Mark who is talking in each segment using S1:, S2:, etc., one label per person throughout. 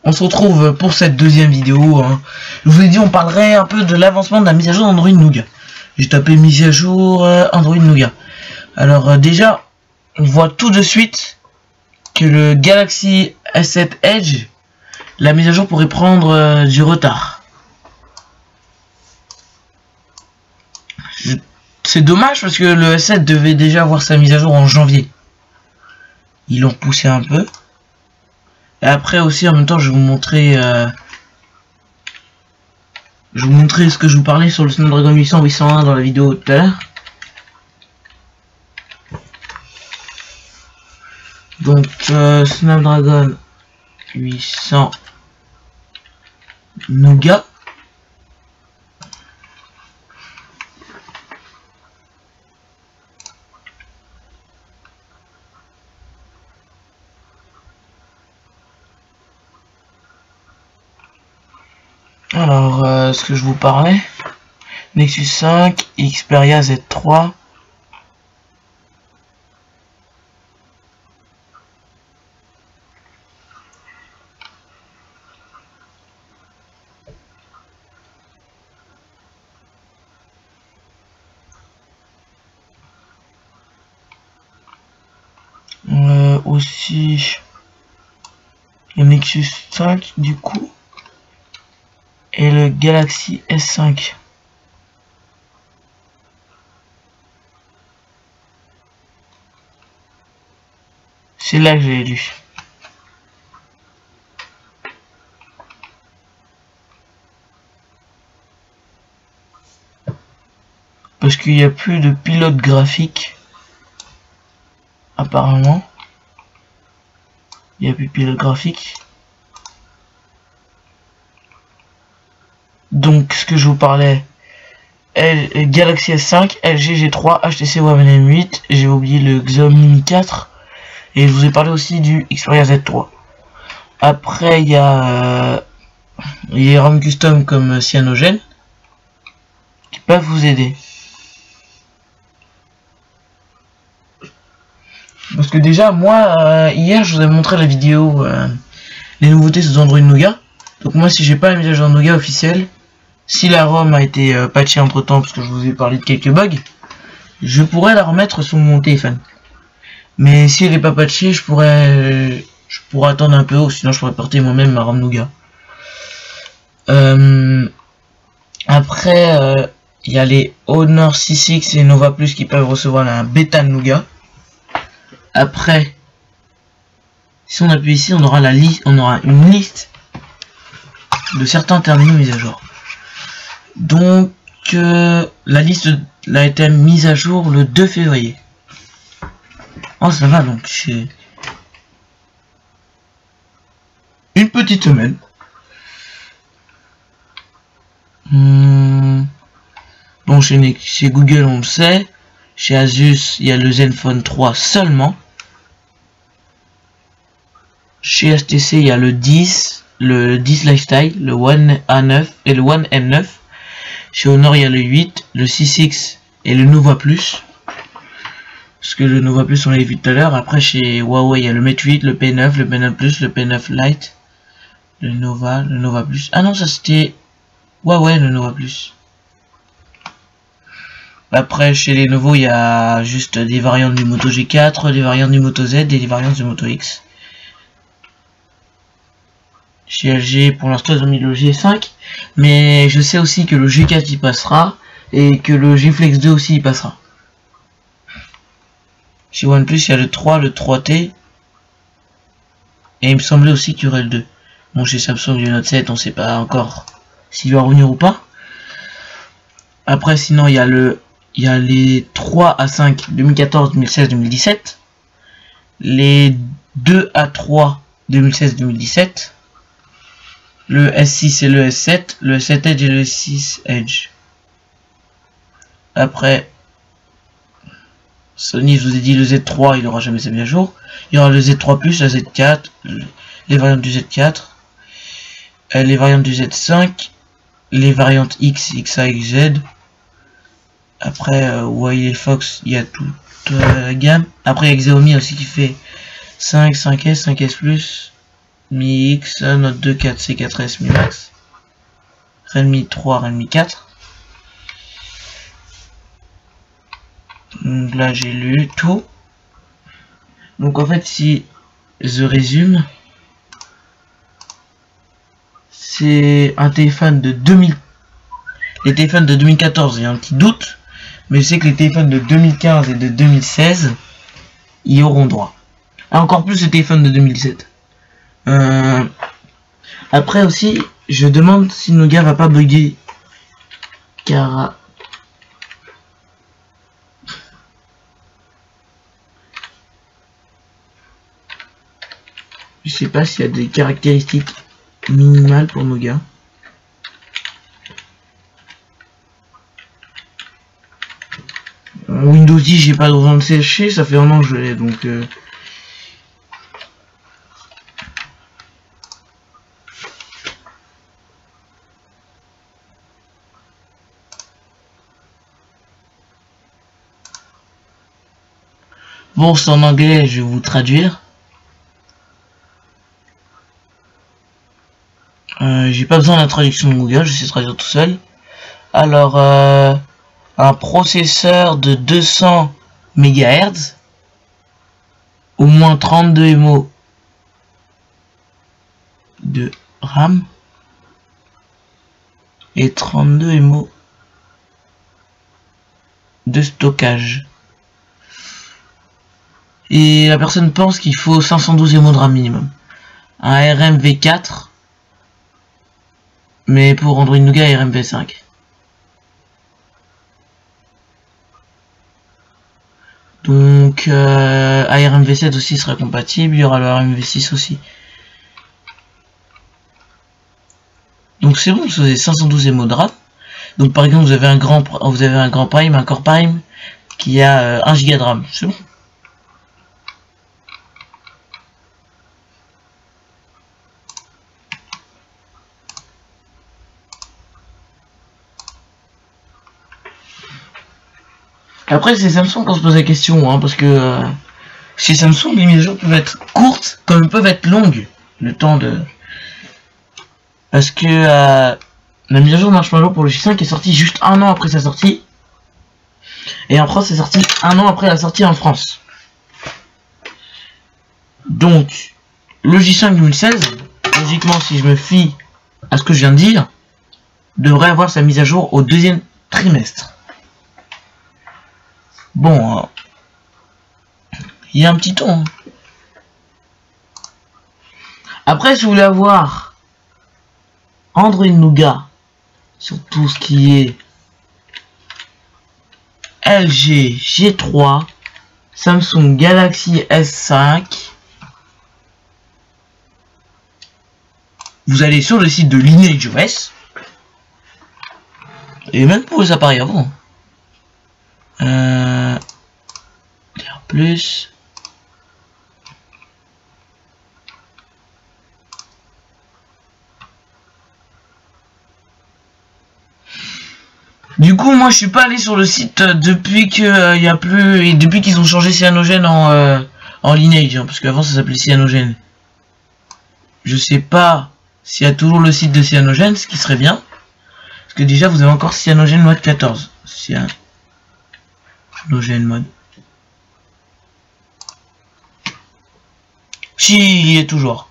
S1: on se retrouve pour cette deuxième vidéo. Je vous ai dit, on parlerait un peu de l'avancement de la mise à jour d'Android Nougat. J'ai tapé mise à jour Android Nougat. Alors déjà, on voit tout de suite que le Galaxy S7 Edge, la mise à jour pourrait prendre du retard. C'est dommage parce que le S7 devait déjà avoir sa mise à jour en janvier. Ils l'ont poussé un peu. Et après aussi en même temps je vais vous montrer ce que je vous parlais sur le Snapdragon 801 dans la vidéo tout à l'heure. Donc Snapdragon 800 Nougat. Alors, ce que je vous parlais, Nexus 5, Xperia Z3, aussi le Nexus 5 du coup. Et le Galaxy S5. C'est là que j'ai lu. Parce qu'il n'y a plus de pilote graphique. Apparemment. Il n'y a plus de pilote graphique. Donc ce que je vous parlais, Galaxy S5, LG G3, HTC One M8, j'ai oublié le Xiaomi Mi 4, et je vous ai parlé aussi du Xperia Z3. Après il y a les ROM custom comme Cyanogen qui peuvent vous aider. Parce que déjà moi hier je vous ai montré la vidéo les nouveautés sur Android Nougat. Donc moi si j'ai pas la mise à jour Nougat officielle, si la ROM a été patchée entre temps, parce que je vous ai parlé de quelques bugs, je pourrais la remettre sur mon téléphone. Mais si elle n'est pas patchée, je pourrais attendre un peu, ou sinon je pourrais porter moi-même ma ROM Nougat. Après, il y a les Honor 6X et Nova Plus qui peuvent recevoir la bêta Nougat. Après, si on appuie ici, on aura une liste de certains terminaux mis à jour. Donc la liste a été mise à jour le 2 février. Oh ça va, donc c'est une petite semaine. Bon, chez Google on le sait. Chez Asus il y a le Zenfone 3 seulement. Chez HTC il y a le 10 Lifestyle, le One A9 et le One M9. Chez Honor il y a le 8, le 6X et le Nova Plus. Parce que le Nova Plus on l'a vu tout à l'heure. Après chez Huawei il y a le Mate 8, le P9, le P9 Plus, le P9 Lite, le Nova Plus. Ah non, ça c'était Huawei, le Nova Plus. Après chez Lenovo il y a juste des variantes du Moto G4, des variantes du Moto Z et des variantes du Moto X. Chez LG pour l'instant ils ont mis le G5, mais je sais aussi que le G4 y passera et que le G Flex 2 aussi y passera. Chez OnePlus il y a le 3, le 3T, et il me semblait aussi qu'il y aurait le 2. Bon, chez Samsung il y a le Note 7, on sait pas encore s'il va revenir ou pas. Après sinon il y a les 3 à 5 2014, 2016, 2017, les 2 à 3 2016, 2017. Le S6 et le S7, le S7 Edge et le S6 Edge. Après, Sony, je vous ai dit le Z3, il n'aura jamais sa mise à jour. Il y aura le Z3+, la Z4, les variantes du Z4, les variantes du Z5, les variantes X, XA, XZ. Après, Huawei et Fox, il y a toute la gamme. Après, il y a Xiaomi aussi qui fait 5, 5S, 5S+. Mi X, Note 2 4 C4S Mi Max, Redmi 3, Redmi 4. Donc là j'ai lu tout. Donc en fait si je résume, c'est un téléphone de 2000. Les téléphones de 2014, il y a un petit doute, mais je sais que les téléphones de 2015 et de 2016 y auront droit. Ah, encore plus les téléphones de 2017. Après aussi, je demande si Nougat va pas bugger, car je sais pas s'il y a des caractéristiques minimales pour Nougat. Windows 10, j'ai pas besoin de sécher, ça fait un an que je l'ai, donc bon, c'est en anglais, je vais vous traduire. J'ai pas besoin de la traduction de Google, je sais traduire tout seul. Alors, un processeur de 200 MHz, au moins 32 MO de RAM et 32 MO de stockage. Et la personne pense qu'il faut 512 MO de RAM minimum. Un ARM V4, mais pour Android Nougat ARM V5. Donc ARM V7 aussi sera compatible, il y aura le ARM V6 aussi. Donc c'est bon, vous avez 512 MO de RAM. Donc par exemple vous avez un grand prime, un core prime qui a 1 Go de RAM, c'est bon. Après c'est Samsung qu'on se pose la question, hein, parce que chez Samsung les mises à jour peuvent être courtes comme peuvent être longues. Le temps de... Parce que la mise à jour de Marshmallow pour le J5 est sortie juste un an après sa sortie. Et en France c'est sorti un an après la sortie en France. Donc le J5 2016, logiquement si je me fie à ce que je viens de dire, devrait avoir sa mise à jour au deuxième trimestre. Bon, il y a un petit temps. Après, si vous voulez avoir Android Nougat sur tout ce qui est LG G3, Samsung Galaxy S5, vous allez sur le site de Lineage OS, et même pour les appareils avant. Plus. Du coup, moi, je suis pas allé sur le site depuis que il y a plus et depuis qu'ils ont changé Cyanogen en Lineage, hein, parce qu'avant ça s'appelait Cyanogen. Je sais pas s'il y a toujours le site de Cyanogen, ce qui serait bien, parce que déjà vous avez encore Cyanogen mode 14. Cyanogen mode. Si, il y est toujours.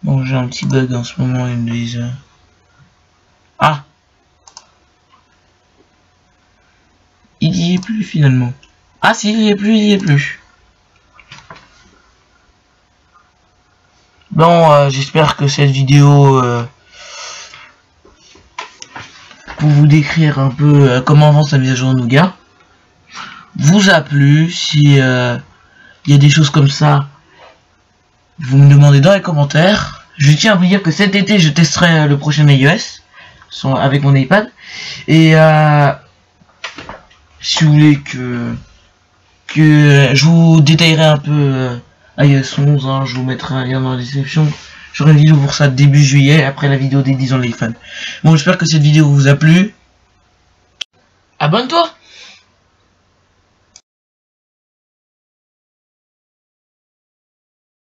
S1: Bon, j'ai un petit bug en ce moment, ils me disent... Ah, il y est plus finalement. Ah si, il y est plus, il y est plus. Bon, j'espère que cette vidéo... pour vous décrire un peu comment avance la mise à jour de Nougat vous a plu. Si il y a des choses comme ça, vous me demandez dans les commentaires. Je tiens à vous dire que cet été je testerai le prochain iOS avec mon iPad, et si vous voulez que je vous détaillerai un peu iOS 11, hein, je vous mettrai un lien dans la description. J'aurai une vidéo pour ça début juillet, après la vidéo des 10 ans de l'iPhone. Bon, j'espère que cette vidéo vous a plu. Abonne-toi.